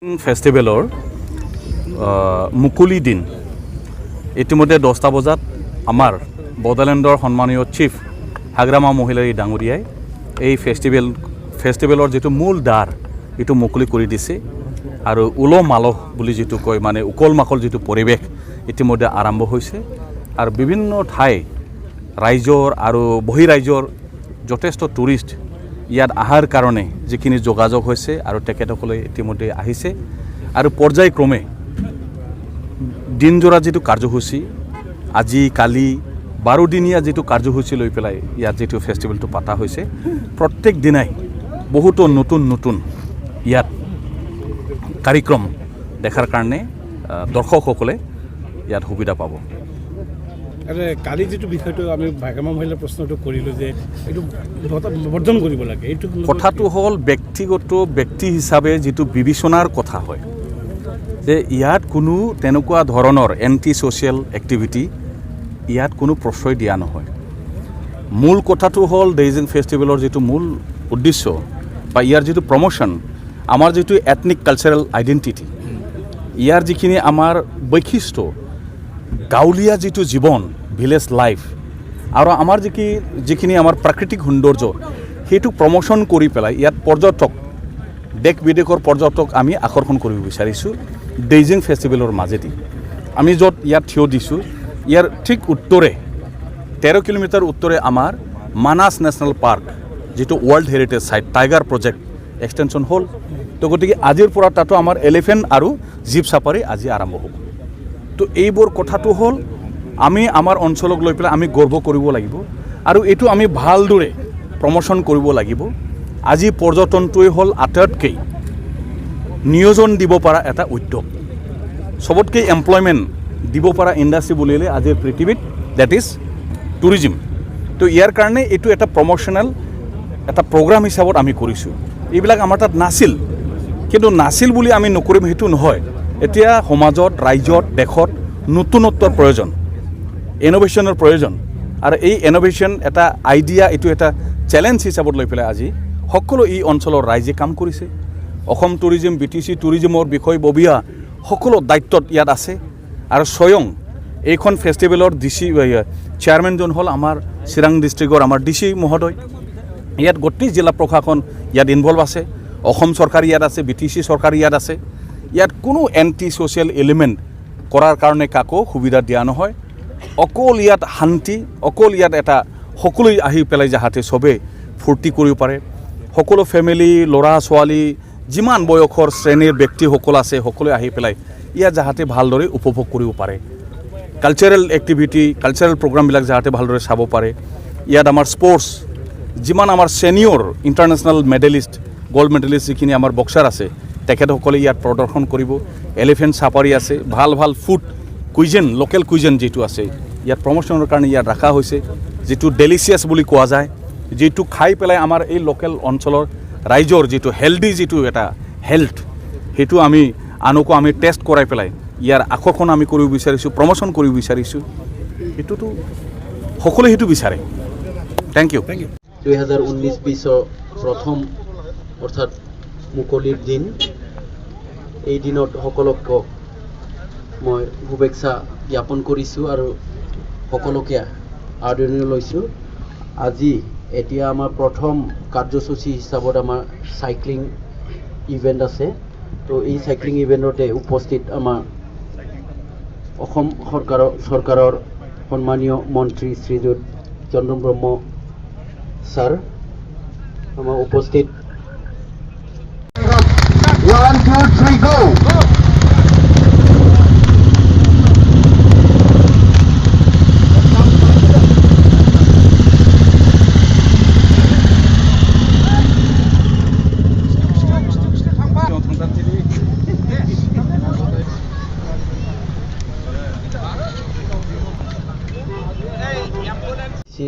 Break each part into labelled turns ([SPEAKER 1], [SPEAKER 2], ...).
[SPEAKER 1] ফেষ্টিভেলৰ মুকলি দিন ইতিমধ্যে 10টা বজাত আমাৰ বডোলেণ্ডৰ সন্মানীয় চিফ হাগ্ৰামা মহিলাৰী ডাঙৰীয়াই এই ফেষ্টিভেলৰ যিটো মূল দ্বাৰ এইটো মুকলি কৰি দিছে আৰু উলহ মালহ বুলি যিটো কয় মানে উকল মাকল যিটো পৰিৱেশ ইতিমধ্যে আৰম্ভ হৈছে আৰু বিভিন্ন ঠাই ৰাইজৰ আৰু বহিৰাজ্যৰ যথেষ্ট টুৰিষ্ট ইয়াত আহাৰ কাৰণে যিখিনি যোগাযোগ হৈছে আৰু তেখেতসকলে ইতিমধ্যে আহিছে আৰু পৰ্যায়ক্ৰমে দিনজোৰা যিটো কাৰ্যসূচী আজি কালি 12 দিনীয়া যিটো কাৰ্যসূচী লৈ পেলাই ইয়াত যিটো ফেষ্টিভেলটো পাতা হৈছে প্ৰত্যেক দিনাই বহুতো নতুন ইয়াত কাৰ্যক্ৰম দেখাৰ কাৰণে দৰ্শকসকলে ইয়াত সুবিধা পাব।
[SPEAKER 2] কালি যেটো বিষয়টো আমি ভাগ্ৰামা মহিলাৰ প্ৰশ্নটো কৰিলো যে এইটো বৰ্জন কৰিব লাগে এইটো
[SPEAKER 1] কথাটো হ'ল ব্যক্তি হিচাপে যেটো বিবেচনাৰ কথা হয় যে ইয়াত কোনো তেনেকুৱা ধৰণৰ এন্টি সোশ্যাল এক্টিভিটি ইয়াত কোনো প্ৰশ্ৰয় দিয়া নহয়। মূল কথাটো হ'ল ডেইজিং ফেষ্টিভেলৰ যেটো মূল উদ্দেশ্য বা ইয়াৰ যেটো প্ৰমোশন আমাৰ যেটো এথনিক কালচাৰেল আইডেন্টিটি ইয়াৰ যিখিনি আমাৰ বৈশিষ্ট্য গাঁৱলীয়া যেটো জীৱন ভিলেজ লাইফ আৰু আমাৰ যিখিনি আমাৰ প্ৰাকৃতিক সৌন্দৰ্য সেইটো প্ৰমোশন কৰি পেলাই ইয়াত পৰ্যটক দেশ বিদেশৰ পৰ্যটক আমি আকৰ্ষণ কৰিব বিচাৰিছোঁ ডেইজিং ফেষ্টিভেলৰ মাজেদি। আমি য'ত ইয়াত থিয় দিছোঁ ইয়াৰ ঠিক উত্তৰে 13 কিলোমিটাৰ উত্তৰে আমাৰ মানাস নেশ্যনেল পাৰ্ক যেটো world heritage site tiger project extension হ'ল তো গতিকে আজিৰ পৰা তাতো আমাৰ এলিফেণ্ট আৰু জীপ সাফাৰী আজি আৰম্ভ হ'ব। তো এইবোৰ কথাটো হ'ল আমি আমাৰ অঞ্চলক লৈ পেলাই আমি গৰ্ব কৰিব লাগিব আৰু এইটো আমি ভালদৰে প্ৰমোশন কৰিব লাগিব। আজি পৰ্যটনটোৱে হ'ল আটাইতকৈ নিয়োজন দিব পৰা এটা উদ্যোগ সবতকৈ এমপ্লয়মেণ্ট দিব পৰা ইণ্ডাষ্ট্ৰি বুলিলে আজিৰ পৃথিৱীত দ্যাট ইজ টুৰিজম। তো ইয়াৰ কাৰণে এইটো এটা প্ৰমোশনাল এটা প্ৰগ্ৰাম হিচাপত আমি কৰিছোঁ। এইবিলাক আমাৰ তাত নাছিল কিন্তু নাছিল বুলি আমি নকৰিম সেইটো নহয়। এতিয়া সমাজত ৰাজ্যত দেশত নতুনত্বৰ প্ৰয়োজন ইনোভেশ্যনৰ প্ৰয়োজন আৰু এই ইনোভেশ্যন এটা আইডিয়া এইটো এটা চ্যালেঞ্জ হিচাপত লৈ পেলাই আজি সকলো এই অঞ্চলৰ ৰাইজে কাম কৰিছে। অসম টুৰিজম BTC টুৰিজমৰ বিষয়ববীয়া সকলো দায়িত্বত ইয়াত আছে আৰু স্বয়ং এইখন ফেষ্টিভেলৰ চেয়াৰমেনজন হ'ল আমাৰ চিৰাং ডিষ্ট্ৰিক্টৰ আমাৰ DC মহোদয়। ইয়াত গোটেই জিলা প্ৰশাসন ইয়াত ইনভলভ আছে, অসম চৰকাৰ ইয়াত আছে, BTC চৰকাৰ ইয়াত আছে। ইয়াত কোনো এন্টি সোশ্যাল এলিমেণ্ট কৰাৰ কাৰণে কাকো সুবিধা দিয়া নহয়। অকল ইয়াত শান্তি অকল ইয়াত এটা সকলোৱে আহি পেলাই যাহাতে চবে ফূৰ্তি কৰিব পাৰে। সকলো ফেমিলি ল'ৰা ছোৱালী যিমান বয়সৰ শ্ৰেণীৰ ব্যক্তিসকল আছে সকলোৱে আহি পেলাই ইয়াত যাহাতে ভালদৰে উপভোগ কৰিব পাৰে। কালচাৰেল এক্টিভিটি কালচাৰেল প্ৰগ্ৰামবিলাক যাহাতে ভালদৰে চাব পাৰে। ইয়াত আমাৰ স্পৰ্টছ যিমান আমাৰ senior international medallist gold medallist যিখিনি আমাৰ বক্সাৰ আছে তেখেতসকলে ইয়াত প্ৰদৰ্শন কৰিব। এলিফেণ্ট সাফাৰী আছে, ভাল ফুড কুইজেন লোকেল কুইজেন যেটো আছে ইয়াত প্ৰমোশনৰ কাৰণে ইয়াত ৰাখা হৈছে যেটো ডেলিচিয়াছ বুলি কোৱা যায়, যেটো খাই পেলাই আমাৰ এই লোকেল অঞ্চলৰ ৰাইজৰ যেটো হেলদি যেটো এটা হেল্থ সেইটো আমি আনকো আমি টেষ্ট কৰাই পেলাই ইয়াৰ আকৰ্ষণ আমি কৰিব বিচাৰিছোঁ প্ৰমোশন কৰিব বিচাৰিছোঁ। এইটোতো সকলোৱে সেইটো বিচাৰে। Thank U.
[SPEAKER 3] 2019-20 প্ৰথম অৰ্থাৎ মুকলিৰ দিন এই দিনত সকলোকে মই শুভেচ্ছা জ্ঞাপন কৰিছোঁ আৰু সকলোকে আদৰণি লৈছোঁ। আজি এতিয়া আমাৰ প্ৰথম কাৰ্যসূচী হিচাপত আমাৰ সাইক্লিং ইভেণ্ট আছে। তো এই সাইক্লিং ইভেণ্টতে উপস্থিত আমাৰ অসম চৰকাৰৰ সন্মানীয় মন্ত্ৰী শ্ৰীযুত চন্দন ব্ৰহ্ম ছাৰ আমাৰ উপস্থিত।
[SPEAKER 4] 1 2 3 go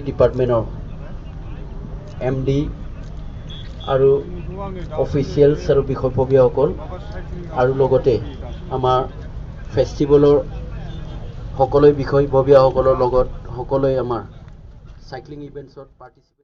[SPEAKER 3] ডিপাৰ্টমেণ্টৰ MD আৰু অফিচিয়েলছ আৰু বিষয়ববীয়াসকল আৰু লগতে আমাৰ ফেষ্টিভেলৰ সকলো বিষয়ববীয়াসকলৰ লগত সকলোৱে আমাৰ সাইক্লিং ইভেণ্টছত পাৰ্টিচিপেট